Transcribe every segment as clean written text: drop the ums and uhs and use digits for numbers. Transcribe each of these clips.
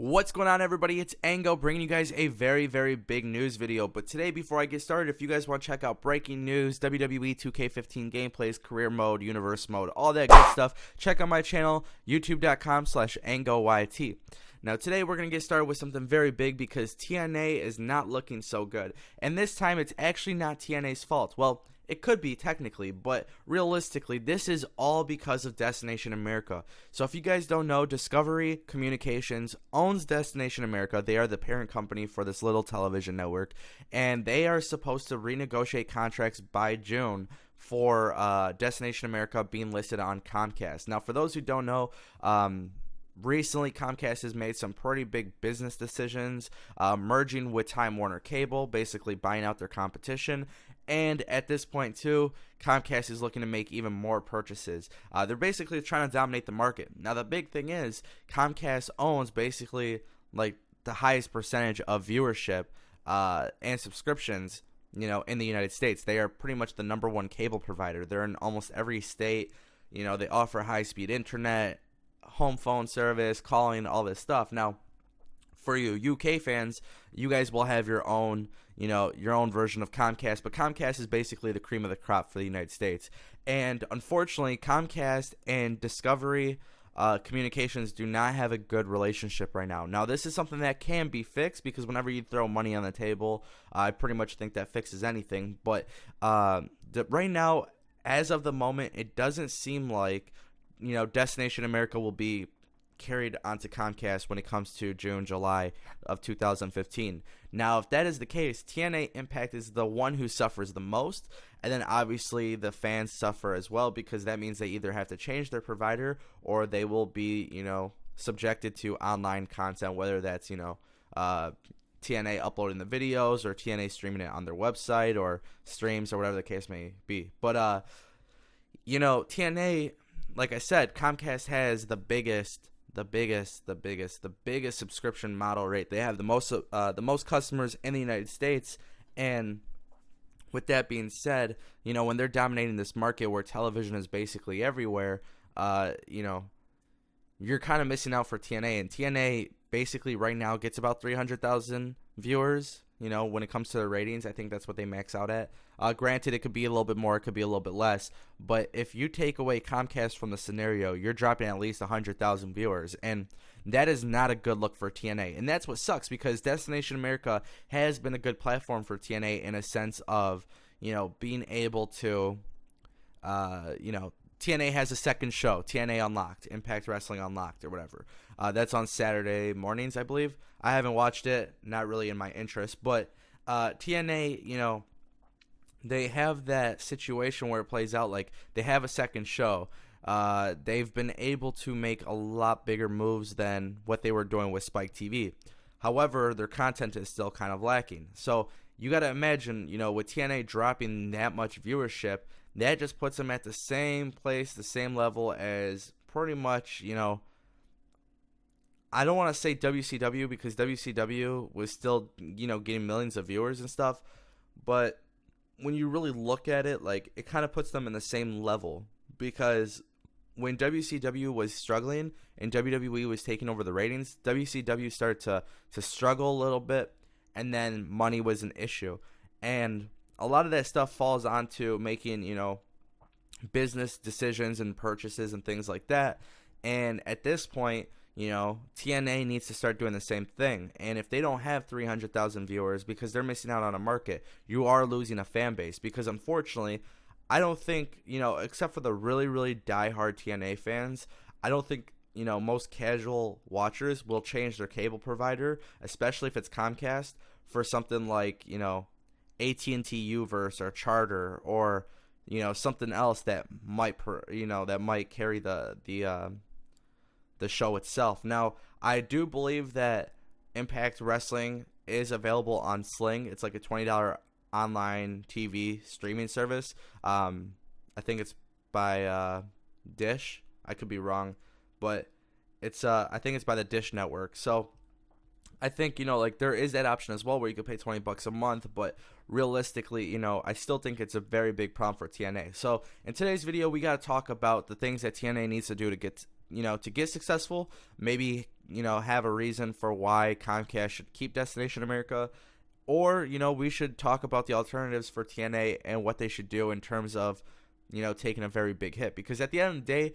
What's going on, everybody? It's Ango bringing you guys a very big news video. But today, before I get started, if you guys want to check out breaking news, WWE 2K15 gameplays, career mode, universe mode, all that good stuff, check out my channel, youtube.com/AngoYT. Now today we're going to get started with something very big because TNA is not looking so good. And this time it's actually not TNA's fault. Well, it could be technically, but realistically, this is all because of Destination America. So if you guys don't know, Discovery Communications owns Destination America. They are the parent company for this little television network, and they are supposed to renegotiate contracts by June for Destination America being listed on Comcast. Now, for those who don't know, recently, Comcast has made some pretty big business decisions, merging with Time Warner Cable, basically buying out their competition. And at this point, too, Comcast is looking to make even more purchases. They're basically trying to dominate the market. Now, the big thing is Comcast owns basically like the highest percentage of viewership and subscriptions, in the United States. They are pretty much the #1 cable provider. They're in almost every state. They offer high-speed internet, home phone service, calling, all this stuff. Now, for you UK fans, you guys will have your own, your own version of Comcast, but Comcast is basically the cream of the crop for the United States. And unfortunately, Comcast and Discovery Communications do not have a good relationship right now. Now, this is something that can be fixed because whenever you throw money on the table, I pretty much think that fixes anything. But right now, as of the moment, it doesn't seem like Destination America will be carried onto Comcast when it comes to June, July of 2015. Now, if that is the case, TNA Impact is the one who suffers the most, and then obviously the fans suffer as well because that means they either have to change their provider or they will be, subjected to online content, whether that's, TNA uploading the videos or TNA streaming it on their website or streams or whatever the case may be. But, TNA, like I said, Comcast has the biggest subscription model rate. They have the most customers in the United States. And with that being said, when they're dominating this market where television is basically everywhere, you're kind of missing out for TNA. And TNA basically right now gets about 300,000 viewers. When it comes to the ratings, I think that's what they max out at. Granted, it could be a little bit more, it could be a little bit less. But if you take away Comcast from the scenario, you're dropping at least 100,000 viewers. And that is not a good look for TNA. And that's what sucks because Destination America has been a good platform for TNA in a sense of, being able to, TNA has a second show, TNA Unlocked, Impact Wrestling Unlocked or whatever. That's on Saturday mornings, I believe. I haven't watched it, not really in my interest. But TNA, they have that situation where it plays out like they have a second show. They've been able to make a lot bigger moves than what they were doing with Spike TV. However, their content is still kind of lacking. So you got to imagine, with TNA dropping that much viewership, that just puts them at the same place, the same level as pretty much, I don't want to say WCW because WCW was still, getting millions of viewers and stuff. But when you really look at it, like, it kind of puts them in the same level because when WCW was struggling and WWE was taking over the ratings, WCW started to struggle a little bit, and then money was an issue. And a lot of that stuff falls onto making, business decisions and purchases and things like that. And at this point, TNA needs to start doing the same thing. And if they don't have 300,000 viewers because they're missing out on a market, you are losing a fan base. Because unfortunately, I don't think, except for the really diehard TNA fans, I don't think, most casual watchers will change their cable provider, especially if it's Comcast, for something like, AT&T Uverse or Charter or something else that might carry the show itself. Now, I do believe that Impact Wrestling is available on Sling. It's like a $20 online TV streaming service. I think it's by Dish. I could be wrong, but it's I think it's by the Dish Network. So I think, there is that option as well where you could pay $20 a month, but realistically, I still think it's a very big problem for TNA. So in today's video, we got to talk about the things that TNA needs to do to get to get successful, maybe, have a reason for why Comcast should keep Destination America, or, we should talk about the alternatives for TNA and what they should do in terms of, taking a very big hit. Because at the end of the day,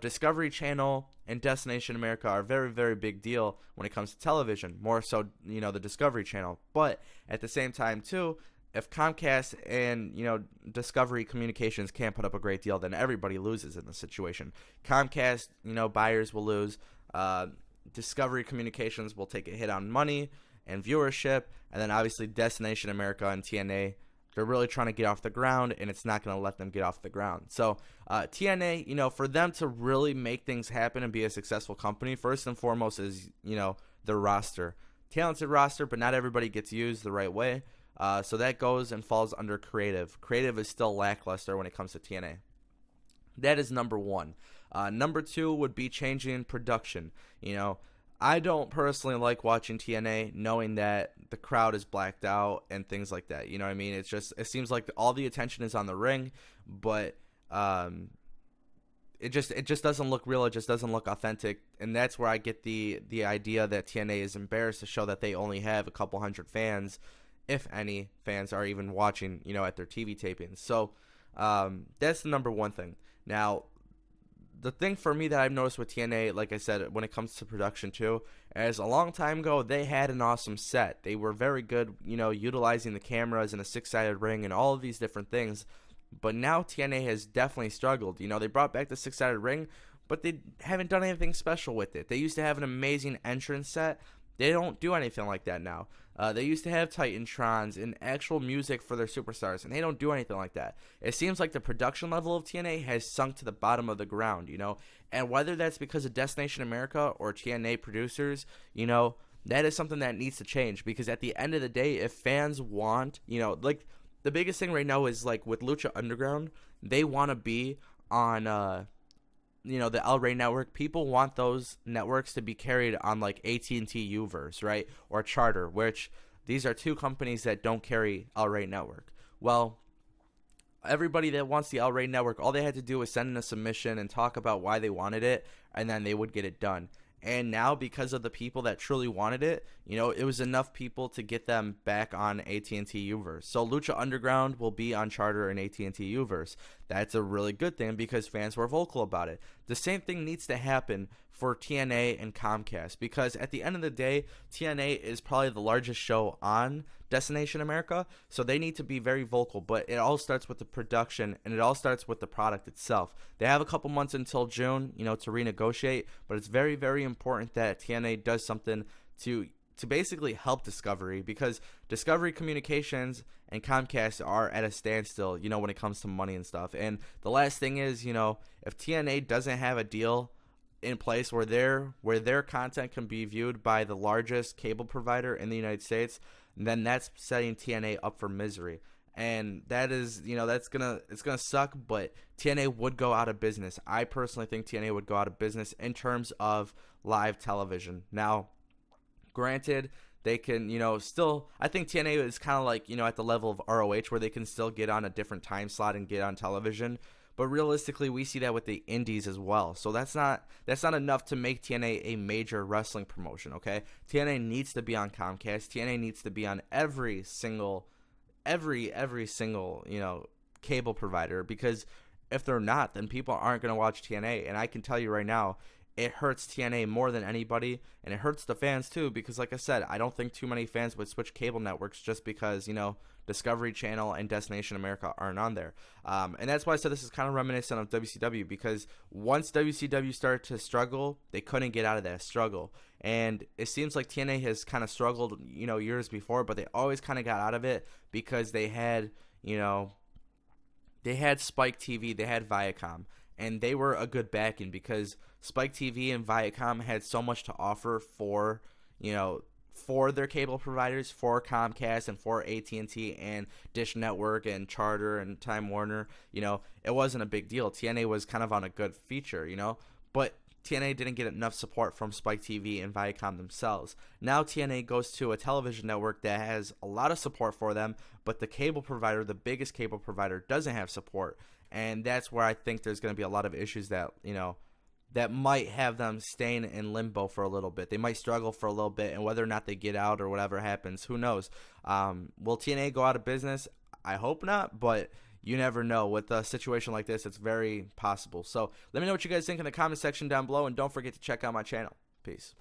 Discovery Channel and Destination America are a very, very big deal when it comes to television, more so, the Discovery Channel. But at the same time, too, if Comcast and, Discovery Communications can't put up a great deal, then everybody loses in this situation. Comcast, buyers will lose. Discovery Communications will take a hit on money and viewership. And then obviously Destination America and TNA, they're really trying to get off the ground, and it's not going to let them get off the ground. So TNA, for them to really make things happen and be a successful company, first and foremost is, their roster. Talented roster, but not everybody gets used the right way. So that goes and falls under creative. Creative is still lackluster when it comes to TNA. That is number one. Number two would be changing production. I don't personally like watching TNA knowing that the crowd is blacked out and things like that. You know what I mean? It seems like all the attention is on the ring, but it just doesn't look real. It just doesn't look authentic. And that's where I get the idea that TNA is embarrassed to show that they only have a couple hundred fans, if any fans are even watching, at their TV tapings. So that's the number one thing. Now, the thing for me that I've noticed with TNA, like I said, when it comes to production too, is a long time ago, they had an awesome set. They were very good, utilizing the cameras and a six-sided ring and all of these different things. But now TNA has definitely struggled. They brought back the six-sided ring, but they haven't done anything special with it. They used to have an amazing entrance set. They don't do anything like that now. They used to have Titantrons and actual music for their superstars, and they don't do anything like that. It seems like the production level of TNA has sunk to the bottom of the ground, and whether that's because of Destination America or TNA producers, that is something that needs to change, because at the end of the day, if fans want, like the biggest thing right now is like with Lucha Underground, they want to be on the El Rey network. People want those networks to be carried on like AT&T Uverse, right? Or Charter, which these are two companies that don't carry El Rey network. Well, everybody that wants the El Rey network, all they had to do was send in a submission and talk about why they wanted it, and then they would get it done. And now, because of the people that truly wanted it, it was enough people to get them back on AT&T Uverse. So Lucha Underground will be on Charter and AT&T Uverse. That's a really good thing because fans were vocal about it. The same thing needs to happen for TNA and Comcast, because at the end of the day, TNA is probably the largest show on Destination America, so they need to be very vocal. But it all starts with the production, and it all starts with the product itself. They have a couple months until June, to renegotiate, but it's very, very important that TNA does something to basically help Discovery, because Discovery Communications and Comcast are at a standstill, when it comes to money and stuff. And the last thing is, if TNA doesn't have a deal in place where their content can be viewed by the largest cable provider in the United States, then that's setting TNA up for misery. And that is, it's gonna suck, but TNA would go out of business. I personally think TNA would go out of business in terms of live television. Now, granted, they can, still, I think TNA is kind of like, at the level of ROH where they can still get on a different time slot and get on television. But realistically, we see that with the indies as well. So that's not enough to make TNA a major wrestling promotion, okay? TNA needs to be on Comcast. TNA needs to be on every single, cable provider, because if they're not, then people aren't going to watch TNA. And I can tell you right now, it hurts TNA more than anybody, and it hurts the fans too, because like I said, I don't think too many fans would switch cable networks just because, Discovery Channel and Destination America aren't on there. And that's why I said this is kind of reminiscent of WCW, because once WCW started to struggle, they couldn't get out of that struggle. And it seems like TNA has kind of struggled, years before, but they always kind of got out of it because they had, Spike TV, they had Viacom, and they were a good backing because Spike TV and Viacom had so much to offer for, for their cable providers, for Comcast and for AT&T and Dish Network and Charter and Time Warner. It wasn't a big deal. TNA was kind of on a good feature, but TNA didn't get enough support from Spike TV and Viacom themselves. Now TNA goes to a television network that has a lot of support for them, but the cable provider, the biggest cable provider, doesn't have support. And that's where I think there's going to be a lot of issues that, that might have them staying in limbo for a little bit. They might struggle for a little bit, and whether or not they get out or whatever happens, who knows? Will TNA go out of business? I hope not, but you never know. With a situation like this, it's very possible. So let me know what you guys think in the comment section down below, and don't forget to check out my channel. Peace.